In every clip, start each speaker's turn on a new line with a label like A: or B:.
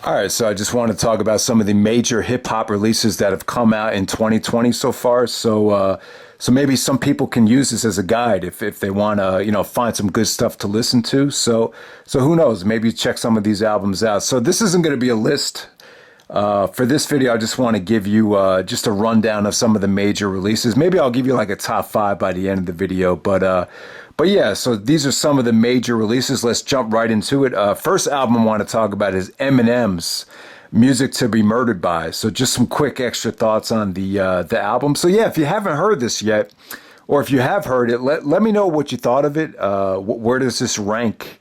A: All right, so I just want to talk about some of the major hip hop releases that have come out in 2020 so far. So maybe some people can use this as a guide if they want to, find some good stuff to listen to. So who knows? Maybe check some of these albums out. So this isn't going to be a list. For this video, I just want to give you just a rundown of some of the major releases. Maybe I'll give you like a top five by the end of the video. But yeah, so these are some of the major releases. Let's jump right into it. First album I want to talk about is Eminem's Music to Be Murdered By. So just some quick extra thoughts on the album. So yeah, if you haven't heard this yet, or if you have heard it, let me know what you thought of it. Where does this rank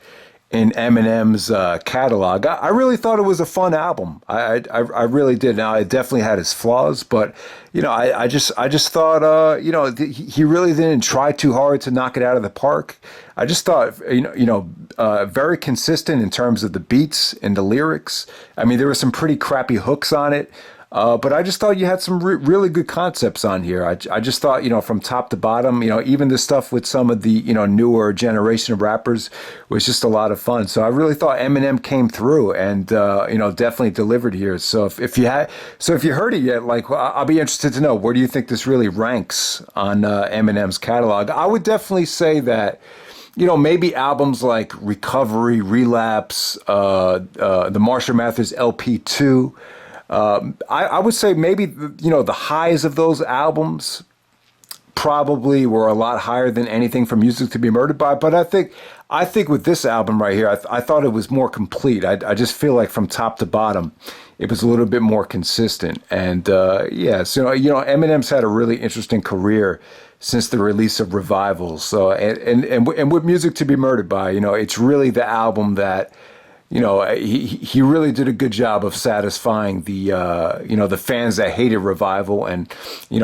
A: in Eminem's catalog? I really thought it was a fun album. I really did. Now it definitely had its flaws, but I just thought he really didn't try too hard to knock it out of the park. I just thought very consistent in terms of the beats and the lyrics. I mean, there were some pretty crappy hooks on it. But I just thought you had some really good concepts on here. I just thought, from top to bottom, even the stuff with some of the, newer generation of rappers was just a lot of fun. So I really thought Eminem came through and, definitely delivered here. So if you heard it yet, I'll be interested to know, where do you think this really ranks on Eminem's catalog? I would definitely say that, maybe albums like Recovery, Relapse, the Marshall Mathers LP2, I would say maybe, the highs of those albums probably were a lot higher than anything from Music to Be Murdered By. But I think with this album right here, I thought it was more complete. I just feel like from top to bottom, it was a little bit more consistent. And yeah, so, Eminem's had a really interesting career since the release of Revivals. So, and with Music to Be Murdered By, it's really the album that, he really did a good job of satisfying the the fans that hated Revival, and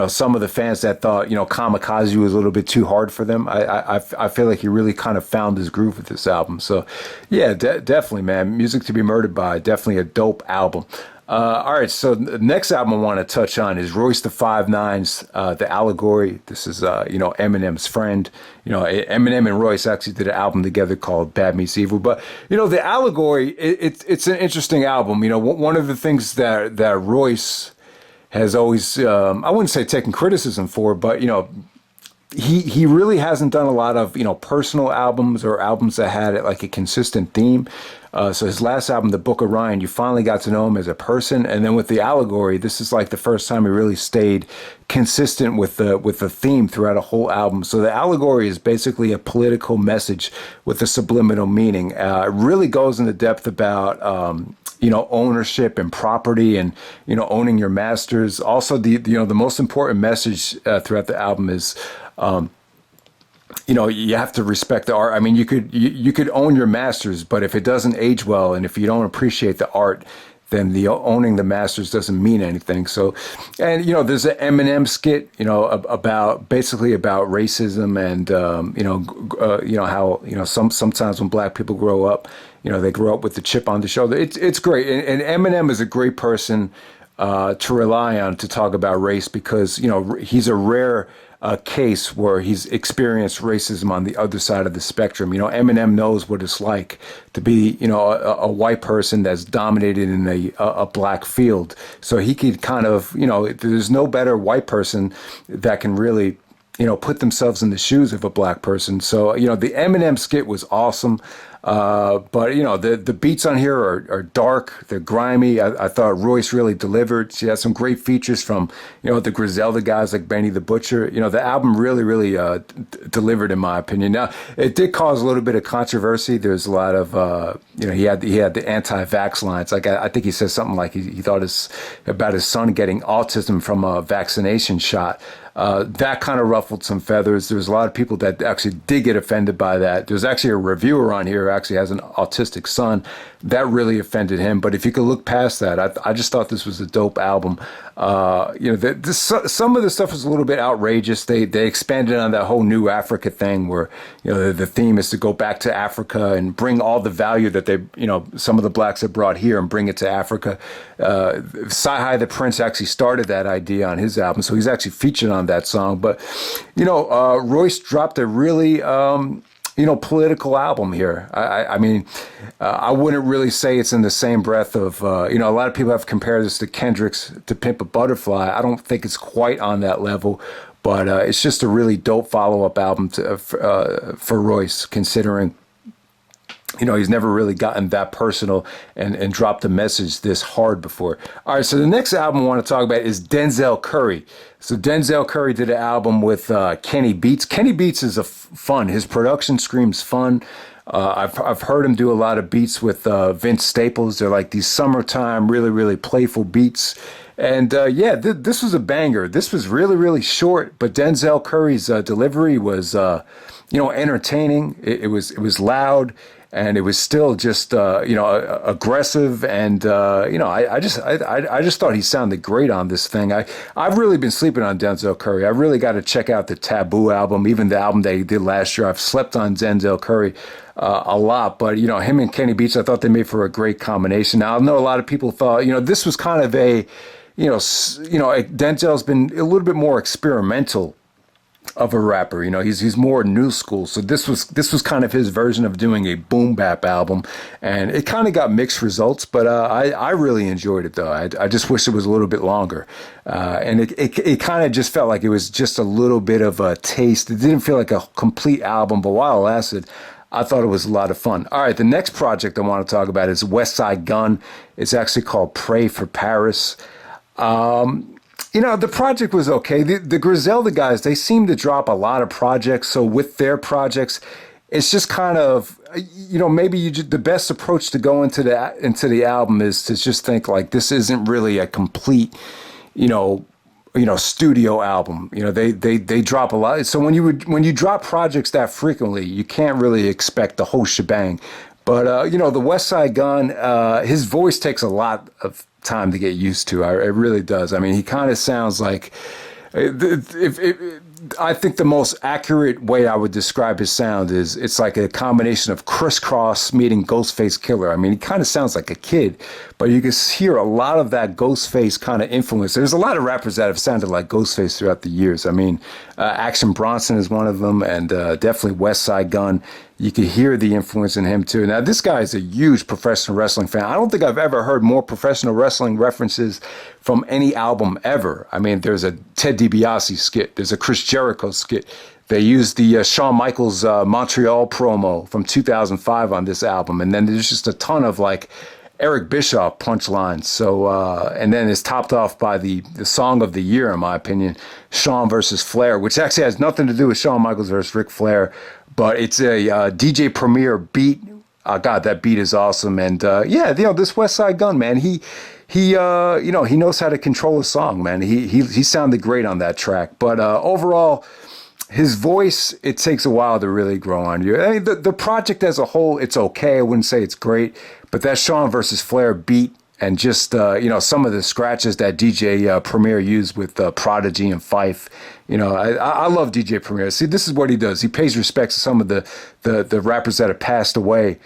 A: some of the fans that thought Kamikaze was a little bit too hard for them. I feel like he really kind of found his groove with this album. So yeah, definitely, man. Music to Be Murdered By, definitely a dope album. All right, so the next album I want to touch on is Royce the 5'9's The Allegory. This is Eminem's friend. Eminem and Royce actually did an album together called Bad Meets Evil. But The Allegory, it's an interesting album. One of the things that Royce has always, I wouldn't say taken criticism for, but he really hasn't done a lot of personal albums or albums that had like a consistent theme. So his last album, The Book of Ryan, you finally got to know him as a person, and then with The Allegory, this is like the first time he really stayed consistent with the theme throughout a whole album. So The Allegory is basically a political message with a subliminal meaning. It really goes into depth about ownership and property, and owning your masters. Also, the most important message throughout the album is, you have to respect the art. I mean, you could own your masters, but if it doesn't age well and if you don't appreciate the art, then owning the masters doesn't mean anything. So, and there's an Eminem skit, about racism and how sometimes when black people grow up, they grow up with the chip on the shoulder. It's great, and Eminem is a great person to rely on to talk about race, because he's a rare case where he's experienced racism on the other side of the spectrum. Eminem knows what it's like to be, a white person that's dominated in a black field. So he could kind of, there's no better white person that can really, put themselves in the shoes of a black person. So, the Eminem skit was awesome. But the beats on here are dark, they're grimy. I thought Royce really delivered. She had some great features from the Griselda guys like Benny the Butcher. The album really delivered, in my opinion. Now it did cause a little bit of controversy. There's a lot of he had the anti-vax lines. Like I think he said something like he thought about his son getting autism from a vaccination shot. That kind of ruffled some feathers. There was a lot of people that actually did get offended by that. There's actually a reviewer on here who actually has an autistic son. That really offended him. But if you could look past that, I just thought this was a dope album. Some of the stuff was a little bit outrageous. They expanded on that whole New Africa thing where, the theme is to go back to Africa and bring all the value that some of the blacks have brought here and bring it to Africa. Sci-Hi the Prince actually started that idea on his album, so he's actually featured on that song. But, Royce dropped a really political album here. I mean, I wouldn't really say it's in the same breath of, a lot of people have compared this to Kendrick's To Pimp a Butterfly. I don't think it's quite on that level, but it's just a really dope follow-up album for Royce, considering he's never really gotten that personal and dropped a message this hard before. All right, so the next album I want to talk about is Denzel Curry. So Denzel Curry did an album with Kenny Beats. Kenny Beats is fun. His production screams fun. I've heard him do a lot of beats with Vince Staples. They're like these summertime, really, really playful beats. And this was a banger. This was really, really short, but Denzel Curry's delivery was, entertaining. It was loud. And it was still just, aggressive. And, I just thought he sounded great on this thing. I've really been sleeping on Denzel Curry. I really got to check out the Taboo album, even the album they did last year. I've slept on Denzel Curry a lot. But, him and Kenny Beats, I thought they made for a great combination. Now, I know a lot of people thought, this was kind of Denzel's been a little bit more experimental of a rapper. He's more new school. So this was kind of his version of doing a boom bap album, and it kind of got mixed results, but I really enjoyed it though. I just wish it was a little bit longer, and it kind of just felt like it was just a little bit of a taste. It didn't feel like a complete album, but while it lasted, I thought it was a lot of fun. All right, the next project I want to talk about is Westside Gunn. It's actually called Pray for Paris. The project was okay. The Griselda guys, they seem to drop a lot of projects. So with their projects, it's just kind of, maybe the best approach to go into the album is to just think like this isn't really a complete, studio album. They drop a lot. So when you drop projects that frequently, you can't really expect the whole shebang. But the Westside Gunn, his voice takes a lot of time to get used to. It really does. I mean, he kind of sounds like, I think the most accurate way I would describe his sound is it's like a combination of Crisscross meeting Ghostface Killer. I mean, he kind of sounds like a kid, but you can hear a lot of that Ghostface kind of influence. There's a lot of rappers that have sounded like Ghostface throughout the years. I mean, Action Bronson is one of them, and definitely Westside Gunn. You can hear the influence in him too. Now, this guy is a huge professional wrestling fan. I don't think I've ever heard more professional wrestling references from any album ever. I mean, there's a Ted DiBiase skit. There's a Chris Jericho skit. They used the Shawn Michaels Montreal promo from 2005 on this album. And then there's just a ton of like Eric Bischoff punchlines. So, and then it's topped off by the song of the year, in my opinion, Shawn versus Flair, which actually has nothing to do with Shawn Michaels versus Ric Flair. But it's a DJ Premier beat. God, that beat is awesome. And this Westside Gunn, man, he knows how to control a song, man. He sounded great on that track. But overall, his voice, it takes a while to really grow on you. I mean, the project as a whole, it's okay. I wouldn't say it's great, but that Shawn versus Flair beat and just some of the scratches that DJ Premier used with Prodigy and Fife. I love DJ Premier. See, this is what he does. He pays respects to some of the rappers that have passed away,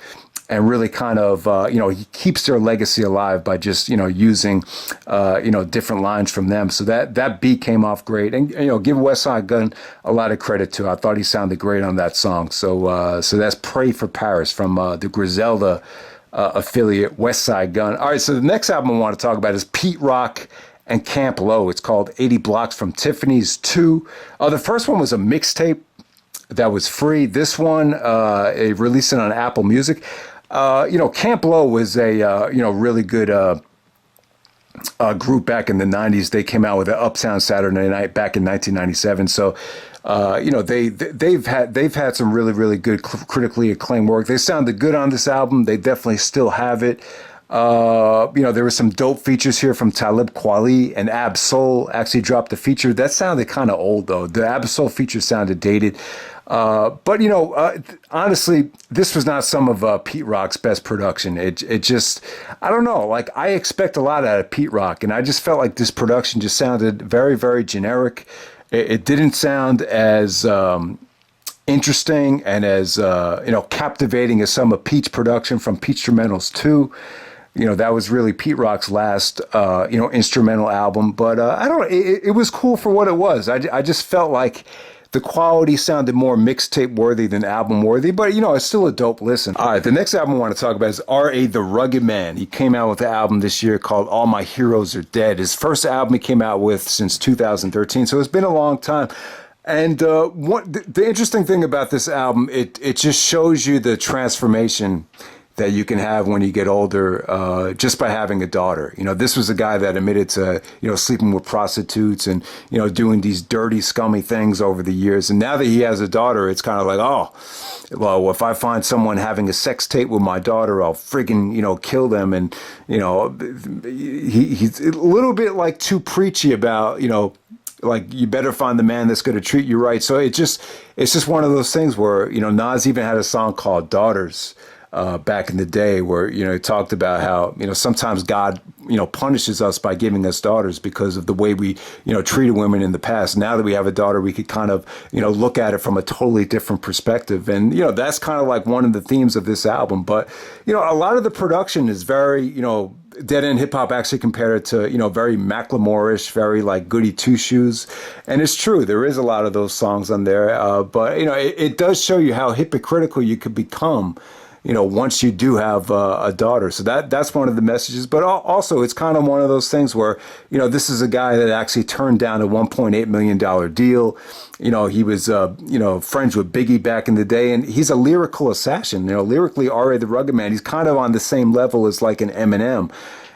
A: and really kind of he keeps their legacy alive by just using different lines from them. So that beat came off great, and give Westside Gunn a lot of credit too. I thought he sounded great on that song. So that's Pray for Paris from the Griselda affiliate Westside Gunn. All right, so the next album I want to talk about is Pete Rock and Camp Lo. It's called 80 Blocks from Tiffany's 2. The first one was a mixtape that was free. This one, they released it on Apple Music. Camp Lo was a really good group back in the 90s. They came out with an Uptown Saturday Night back in 1997. So they've had some really, really good critically acclaimed work. They sounded good on this album. They definitely still have it. There were some dope features here from Talib Kweli, and Ab Soul actually dropped a feature. That sounded kind of old though. The Ab Soul feature sounded dated. But honestly, this was not some of Pete Rock's best production. It just, I don't know, like I expect a lot out of Pete Rock, and I just felt like this production just sounded very, very generic. It didn't sound as interesting and as captivating as some of Pete's production from Pete's Instrumentals 2. That was really Pete Rock's last instrumental album. But it was cool for what it was. I just felt like the quality sounded more mixtape worthy than album worthy, but you know, it's still a dope listen. All right, the next album I want to talk about is R.A. the Rugged Man. He came out with an album this year called All My Heroes Are Dead. His first album he came out with since 2013, so it's been a long time. And the interesting thing about this album, it just shows you the transformation that you can have when you get older, just by having a daughter. You know, this was a guy that admitted to, you know, sleeping with prostitutes and, you know, doing these dirty, scummy things over the years. And now that he has a daughter, it's kind of like, oh, well, if I find someone having a sex tape with my daughter, I'll friggin', you know, kill them. And, you know, he's a little bit like too preachy about, you know, like you better find the man that's going to treat you right. So it's just one of those things where, you know, Nas even had a song called Daughters, back in the day, where, you know, he talked about how, you know, sometimes God, you know, punishes us by giving us daughters because of the way we, you know, treated women in the past. Now that we have a daughter, we could kind of, you know, look at it from a totally different perspective. And, you know, that's kind of like one of the themes of this album. But, you know, a lot of the production is very, you know, Dead End Hip Hop actually compared it to, you know, very Macklemore-ish, very like Goody Two Shoes. And it's true, there is a lot of those songs on there. But, you know, it does show you how hypocritical you could become, you know, once you do have a daughter. So that's one of the messages. But also, it's kind of one of those things where, you know, this is a guy that actually turned down a $1.8 million deal. You know, he was, you know, friends with Biggie back in the day. And he's a lyrical assassin. You know, lyrically, R.A. the Rugged Man, he's kind of on the same level as like an Eminem.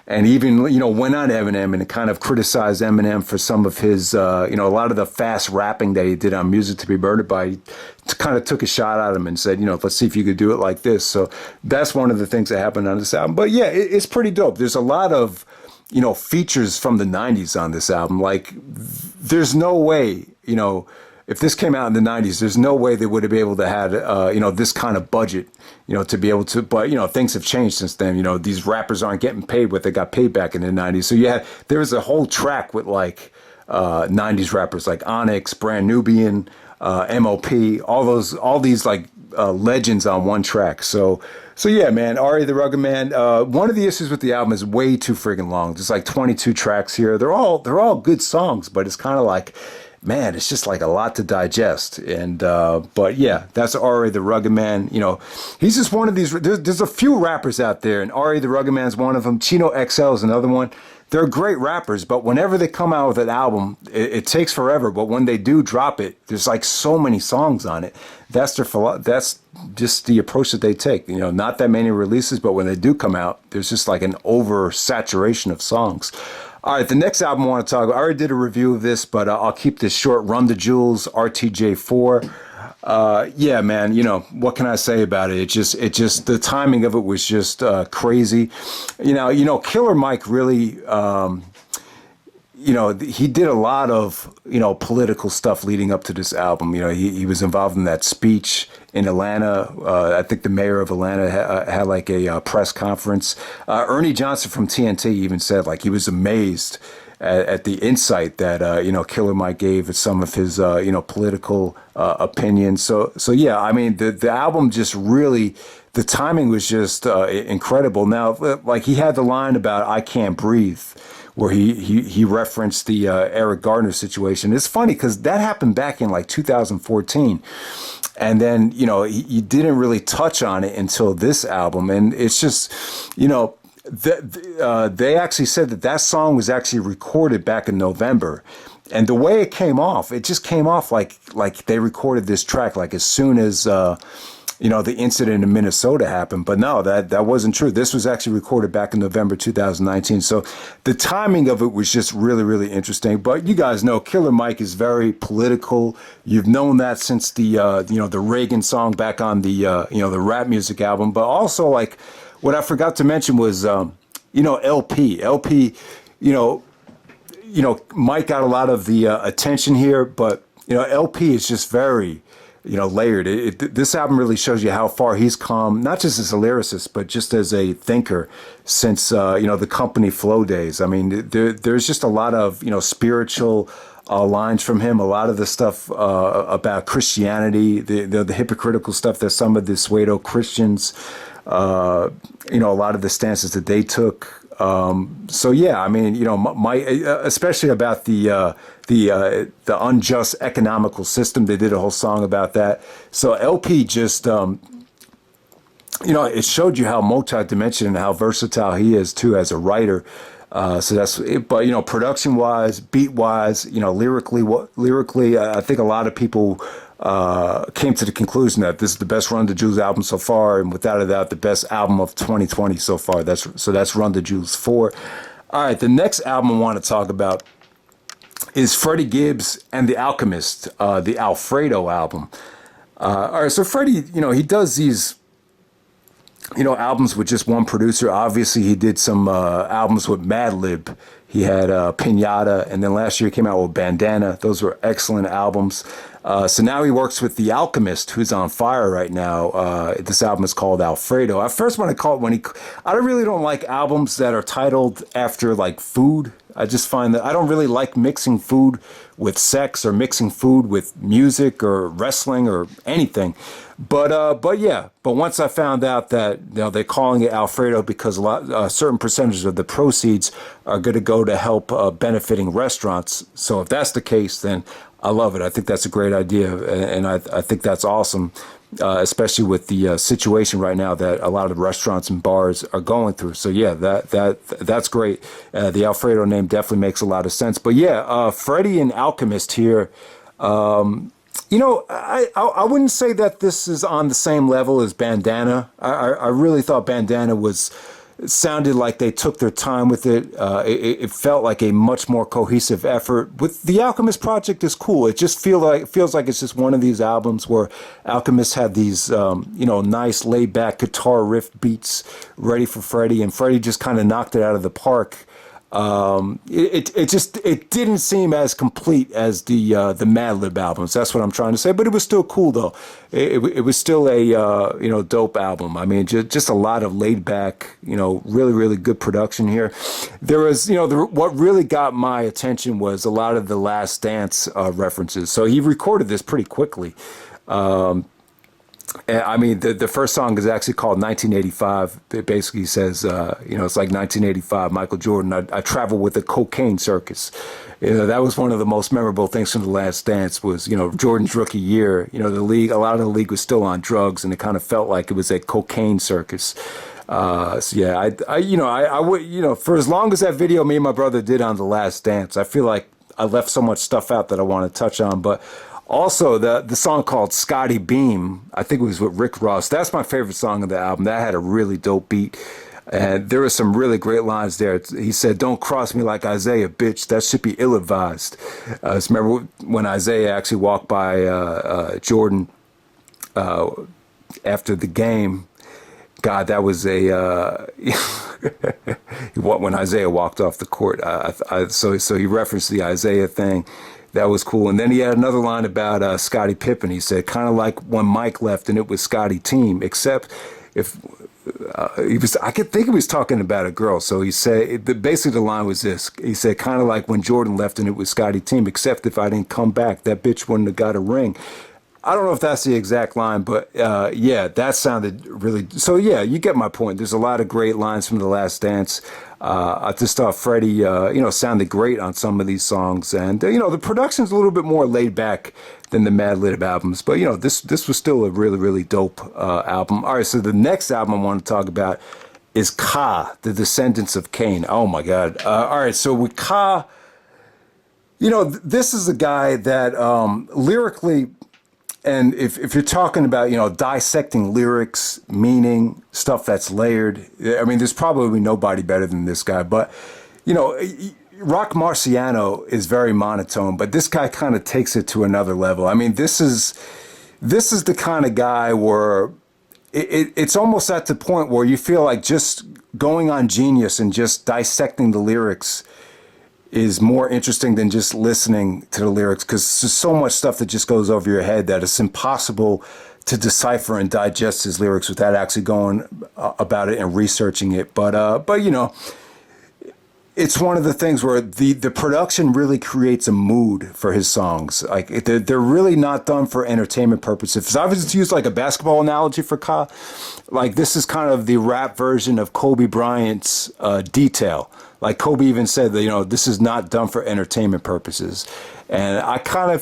A: And even, you know, went on Eminem and kind of criticized Eminem for some of his, you know, a lot of the fast rapping that he did on Music to Be Murdered By. He kind of took a shot at him and said, you know, let's see if you could do it like this. So that's one of the things that happened on this album. But yeah, it's pretty dope. There's a lot of, you know, features from the 90s on this album. Like, there's no way, you know, if this came out in the 90s, there's no way they would have been able to have, you know, this kind of budget, you know, to be able to. But, you know, things have changed since then. You know, these rappers aren't getting paid what they got paid back in the 90s. So, yeah, there was a whole track with, like, 90s rappers like Onyx, Brand Nubian, MOP, all these, like, legends on one track. So yeah, man, R.A. the Rugged Man. One of the issues with the album is way too friggin' long. There's like 22 tracks here. They're all good songs, but it's kind of like, man, it's just like a lot to digest. And but yeah, that's R.A. the Rugged Man. You know, he's just one of these. There's a few rappers out there, and R.A. the Rugged Man's one of them. Chino XL is another one. They're great rappers, but whenever they come out with an album, it takes forever. But when they do drop it, there's like so many songs on it. That's just the approach that they take. You know, not that many releases, but when they do come out, there's just like an oversaturation of songs. All right, the next album I want to talk about, I already did a review of this, but I'll keep this short. Run the Jewels RTJ4. Yeah, man, you know, what can I say about it? It just, the timing of it was just crazy. You know, Killer Mike really, you know, he did a lot of, you know, political stuff leading up to this album. You know, he was involved in that speech in Atlanta. I think the mayor of Atlanta had like a press conference. Ernie Johnson from TNT even said like he was amazed at the insight that, you know, Killer Mike gave at some of his, you know, political opinions. So yeah, I mean, the album just really, the timing was just incredible. Now, like he had the line about I Can't Breathe, where he referenced the Eric Gardner situation. It's funny because that happened back in like 2014. And then, you know, he didn't really touch on it until this album. And it's just, you know, they actually said that song was actually recorded back in November. And the way it came off, it just came off like they recorded this track like as soon as, you know, the incident in Minnesota happened. But no, that wasn't true. This was actually recorded back in November 2019. So the timing of it was just really, really interesting. But you guys know Killer Mike is very political. You've known that since the, you know, the Reagan song back on the, you know, the rap music album. But also, like, what I forgot to mention was, you know, LP. You know, Mike got a lot of the attention here, but, you know, LP is just very, you know, layered. This album really shows you how far he's come, not just as a lyricist, but just as a thinker since, you know, the Company Flow days. I mean, there's just a lot of, you know, spiritual lines from him, a lot of the stuff about Christianity, the hypocritical stuff that some of the pseudo Christians, you know, a lot of the stances that they took, So yeah, I mean, you know, especially about the unjust economical system. They did a whole song about that. So LP just, you know, it showed you how multi-dimensional and how versatile he is too as a writer. So that's it. But you know, production-wise, beat-wise, you know, lyrically, I think a lot of people came to the conclusion that this is the best Run the Jewels album so far, and without a doubt, the best album of 2020 so far. That's Run the Jewels 4. All right, the next album I want to talk about is Freddie Gibbs and the Alchemist, the Alfredo album. All right, so Freddie, you know, he does these, you know, albums with just one producer. Obviously, he did some albums with Madlib. He had Pinata, and then last year he came out with Bandana. Those were excellent albums. So now he works with The Alchemist, who's on fire right now. This album is called Alfredo. I first want to call it I really don't like albums that are titled after like food. I just find that I don't really like mixing food with sex or mixing food with music or wrestling or anything. But once I found out that, you know, they're calling it Alfredo because certain percentages of the proceeds are going to go to help benefiting restaurants. So if that's the case, then I love it. I think that's a great idea, and I think that's awesome, especially with the situation right now that a lot of restaurants and bars are going through. So yeah, that's great. The Alfredo name definitely makes a lot of sense. But yeah, Freddie and Alchemist here. You know, I wouldn't say that this is on the same level as Bandana. I really thought Bandana sounded like they took their time with it. It felt like a much more cohesive effort. With the Alchemist project is cool. It just feels like it's just one of these albums where Alchemist had these you know, nice laid back guitar riff beats ready for Freddie, and Freddie just kind of knocked it out of the park. It didn't seem as complete as the Madlib albums. That's what I'm trying to say. But it was still cool though. It was still a you know, dope album. I mean, just a lot of laid back, you know, really good production here. There was, you know, what really got my attention was a lot of the Last Dance references. So he recorded this pretty quickly. I mean, the first song is actually called 1985. It basically says, you know, it's like 1985, Michael Jordan. I traveled with a cocaine circus. You know, that was one of the most memorable things from The Last Dance was, you know, Jordan's rookie year. You know, a lot of the league was still on drugs, and it kind of felt like it was a cocaine circus. So yeah, I would, you know, for as long as that video me and my brother did on The Last Dance, I feel like I left so much stuff out that I want to touch on, but also, the song called Scotty Beam, I think it was with Rick Ross. That's my favorite song of the album. That had a really dope beat. And there were some really great lines there. He said, "Don't cross me like Isaiah, bitch. That should be ill-advised." I just remember when Isaiah actually walked by Jordan after the game. God, that was when Isaiah walked off the court. So he referenced the Isaiah thing. That was cool. And then he had another line about Scottie Pippen. He said, kind of like when Mike left and it was Scottie team, except if I could think he was talking about a girl. So he said, basically the line was this. He said, kind of like when Jordan left and it was Scottie team, except if I didn't come back, that bitch wouldn't have got a ring. I don't know if that's the exact line, but yeah, that sounded really... So yeah, you get my point. There's a lot of great lines from The Last Dance. I just thought Freddie, you know, sounded great on some of these songs. And, you know, the production's a little bit more laid back than the Madlib albums. But, you know, this was still a really dope album. All right, so the next album I want to talk about is Kage, The Descendants of Cain. Oh, my God. All right, so with Kage, you know, this is a guy that lyrically... And if you're talking about, you know, dissecting lyrics, meaning, stuff that's layered, I mean, there's probably nobody better than this guy. But, you know, Rock Marciano is very monotone, but this guy kind of takes it to another level. I mean, this is the kind of guy where it's almost at the point where you feel like just going on Genius and just dissecting the lyrics is more interesting than just listening to the lyrics, because there's so much stuff that just goes over your head that it's impossible to decipher and digest his lyrics without actually going about it and researching it. But you know, it's one of the things where the production really creates a mood for his songs. Like they're really not done for entertainment purposes. If I was to use like a basketball analogy for Ka, like this is kind of the rap version of Kobe Bryant's Detail. Like Kobe even said that, this is not done for entertainment purposes. And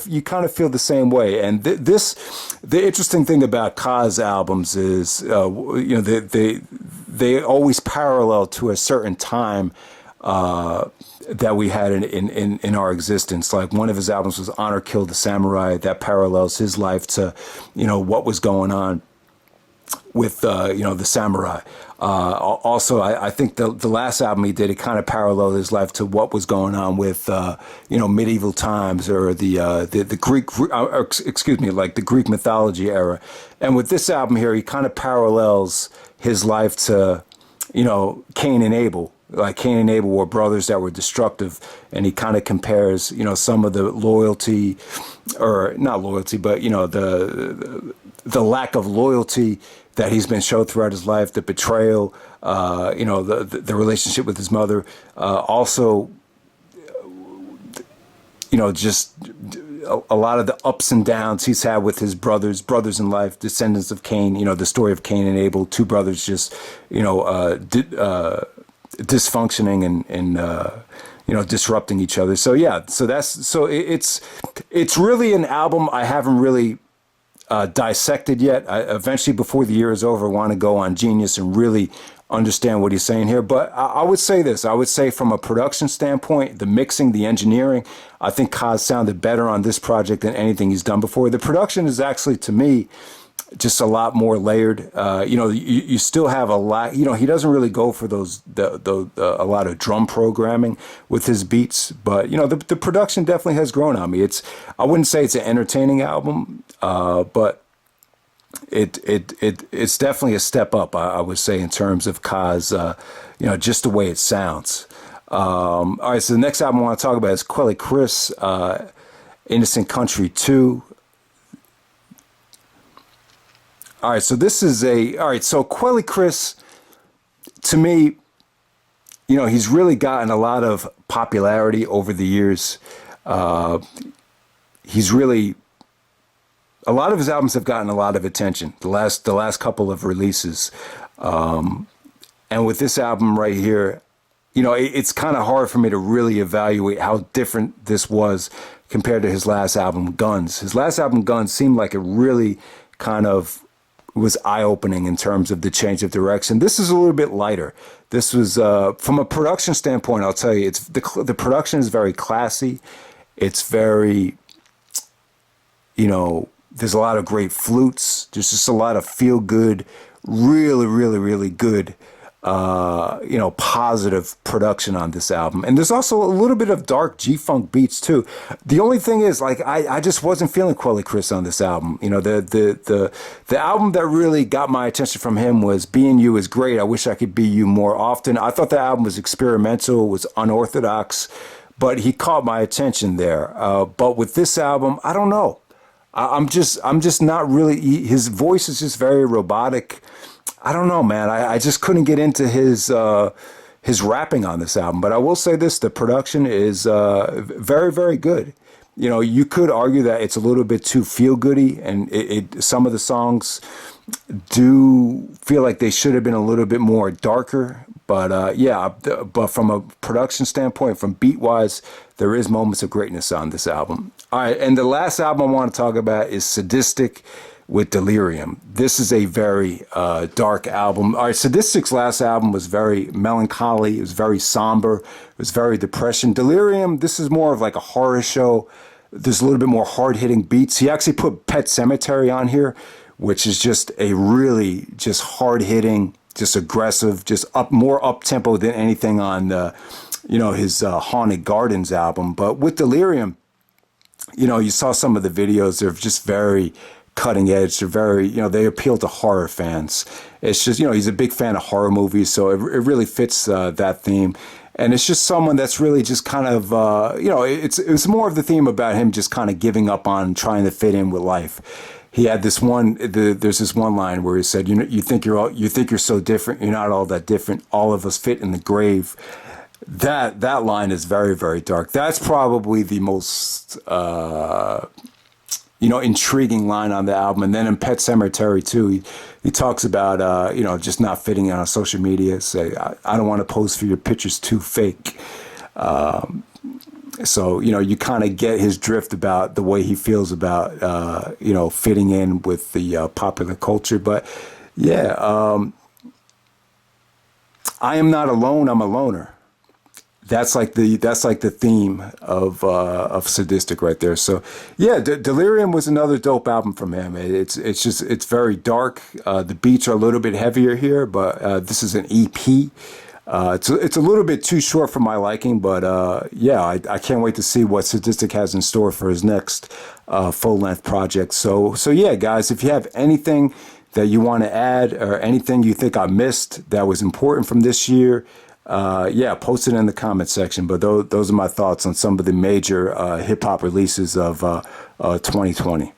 A: you kind of feel the same way. And the interesting thing about Ka's albums is, they always parallel to a certain time that we had in our existence. Like one of his albums was Honor Killed the Samurai. That parallels his life to, what was going on with, the samurai. Also, I think the last album he did, it kind of paralleled his life to what was going on with, medieval times or the Greek, like the Greek mythology era. And with this album here, he kind of parallels his life to, Cain and Abel. Like Cain and Abel were brothers that were destructive, and he kind of compares, some of the loyalty, or not loyalty, but the lack of loyalty that he's been shown throughout his life, the betrayal, the relationship with his mother, also, just a lot of the ups and downs he's had with his brothers in life, descendants of Cain, the story of Cain and Abel, two brothers just, dysfunctioning and disrupting each other. So yeah, it's really an album I haven't really dissected yet. I eventually, before the year is over, want to go on Genius and really understand what he's saying here. But I would say this. I would say from a production standpoint, the mixing, the engineering, I think Kaz sounded better on this project than anything he's done before. The production is actually, to me, just a lot more layered. You still have a lot. He doesn't really go for a lot of drum programming with his beats, but the production definitely has grown on me. I wouldn't say it's an entertaining album, but it's definitely a step up. I would say in terms of Kaz, just the way it sounds. All right, so the next album I want to talk about is Kweli Chris, Innocent Country 2. All right, so so Kweli Chris, to me, he's really gotten a lot of popularity over the years. A lot of his albums have gotten a lot of attention, the last couple of releases. And with this album right here, it's kind of hard for me to really evaluate how different this was compared to his last album, Guns. His last album, Guns, seemed like it really kind of was eye-opening in terms of the change of direction. This is a little bit lighter. This was, from a production standpoint, I'll tell you, it's the production is very classy. It's very, there's a lot of great flutes. There's just a lot of feel-good, really, really, really good, positive production on this album. And there's also a little bit of dark G-funk beats too. The only thing is, like, I just wasn't feeling Kweli Chris on this album. The album that really got my attention from him was Being You Is Great. I Wish I Could Be You More Often. I thought the album was experimental, was unorthodox, but he caught my attention there. But with this album, I don't know. I'm just not really, his voice is just very robotic. I don't know, man. I just couldn't get into his rapping on this album. But I will say this, the production is very, very good. You could argue that it's a little bit too feel-goody, and some of the songs do feel like they should have been a little bit more darker. But but from a production standpoint, from beat-wise, there is moments of greatness on this album. All right, and the last album I want to talk about is Sadistik with Delirium. This is a very dark album. All right, Sadistik's last album was very melancholy. It was very somber. It was very depression. Delirium, this is more of like a horror show. There's a little bit more hard-hitting beats. He actually put Pet Sematary on here, which is just a really just hard-hitting, just aggressive, just more up-tempo than anything on his Haunted Gardens album. But with Delirium, you saw some of the videos. They're just very cutting edge. They're very, they appeal to horror fans. It's just, he's a big fan of horror movies, so it really fits that theme. And it's just someone that's really just kind of, it's more of the theme about him just kind of giving up on trying to fit in with life. He had this there's this one line where he said, you think you're so different. You're not all that different. All of us fit in the grave. That line is very, very dark. That's probably the most intriguing line on the album. And then in Pet Sematary too, he talks about just not fitting on social media. Say, I don't want to pose for your pictures too fake. So you kind of get his drift about the way he feels about fitting in with the popular culture. But yeah, I am not alone. I'm a loner. That's like the theme of Sadistik right there. So yeah, Delirium was another dope album from him. It's very dark. The beats are a little bit heavier here, but this is an EP. It's a little bit too short for my liking, but yeah, I can't wait to see what Sadistik has in store for his next full length project. So yeah, guys, if you have anything that you want to add or anything you think I missed that was important from this year, yeah, post it in the comment section. But those are my thoughts on some of the major hip hop releases of 2020.